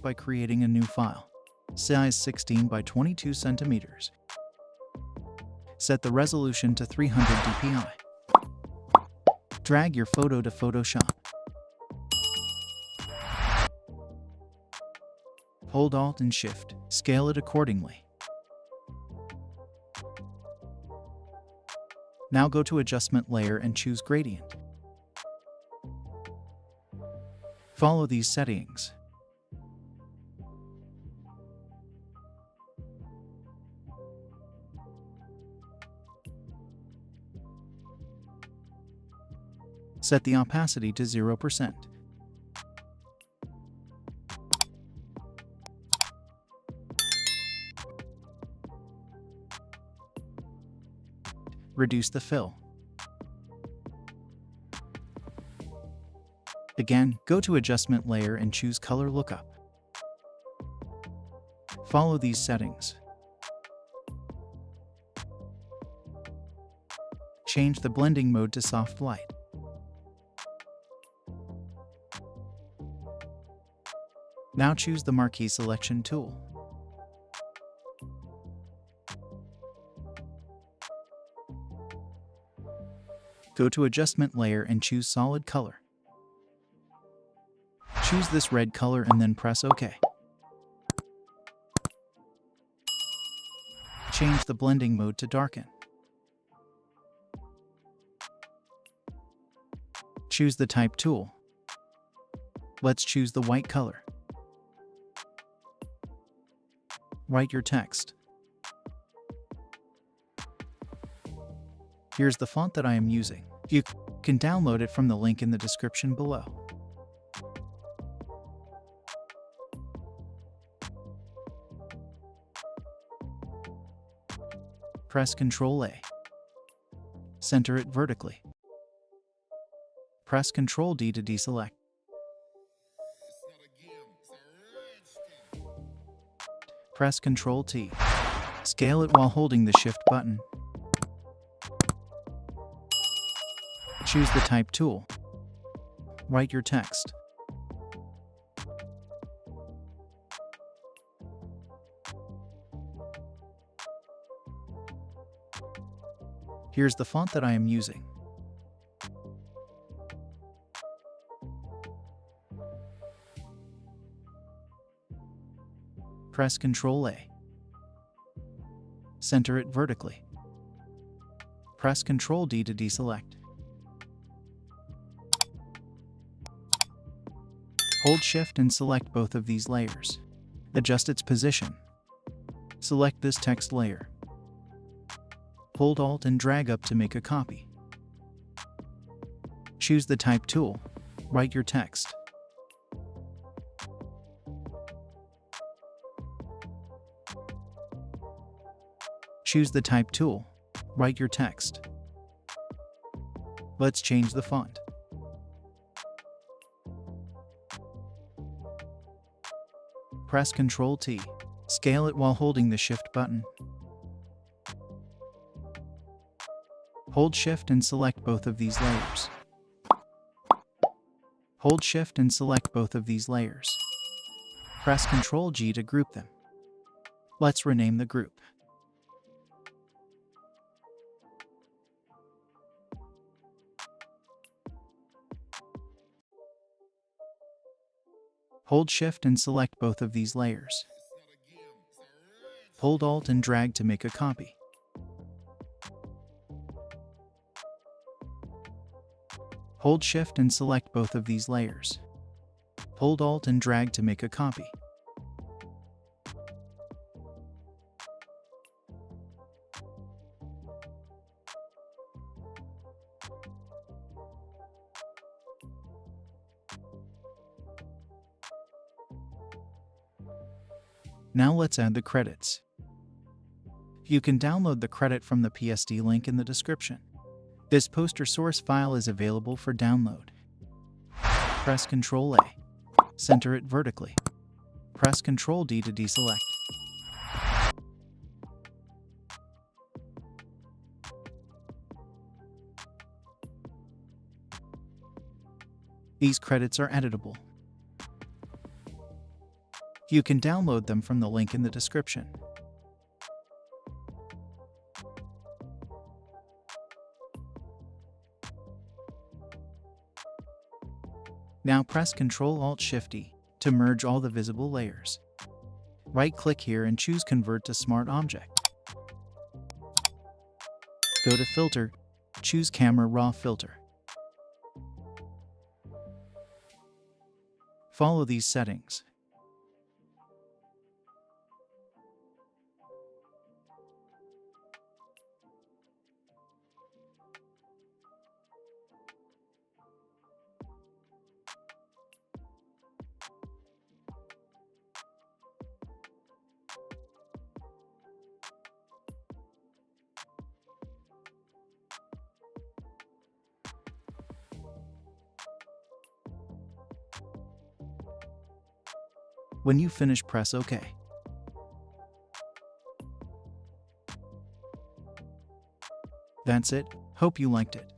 by creating a new file. Size 16 by 22 centimeters. Set the resolution to 300 dpi. Drag your photo to Photoshop. Hold Alt and Shift. Scale it accordingly. Now go to Adjustment Layer and choose Gradient. Follow these settings. Set the opacity to 0%. Reduce the fill. Again, go to Adjustment Layer and choose Color Lookup. Follow these settings. Change the blending mode to soft light. Now choose the Marquee Selection tool. Go to Adjustment Layer and choose Solid Color. Choose this red color and then press OK. Change the blending mode to darken. Choose the Type tool. Let's choose the white color. Write your text. Here's the font that I am using. You can download it from the link in the description below. Press Ctrl A. Center it vertically. Press Ctrl D to deselect. Press Ctrl T. Scale it while holding the Shift button. Choose the Type tool. Write your text. Here's the font that I am using. Press Ctrl A. Center it vertically. Press Ctrl D to deselect. Hold Shift and select both of these layers. Adjust its position. Select this text layer. Hold Alt and drag up to make a copy. Choose the Type tool. Write your text. Choose the Type tool. Write your text. Let's change the font. Press Ctrl T. Scale it while holding the Shift button. Hold Shift and select both of these layers. Hold Shift and select both of these layers. Press Ctrl G to group them. Let's rename the group. Hold Shift and select both of these layers. Hold Alt and drag to make a copy. Hold Shift and select both of these layers. Hold Alt and drag to make a copy. Now let's add the credits. You can download the credit from the PSD link in the description. This poster source file is available for download. Press Ctrl A. Center it vertically. Press Ctrl D to deselect. These credits are editable. You can download them from the link in the description. Now press Ctrl-Alt-Shift-E to merge all the visible layers. Right-click here and choose Convert to Smart Object. Go to Filter, choose Camera Raw Filter. Follow these settings. When you finish, press OK. That's it. Hope you liked it.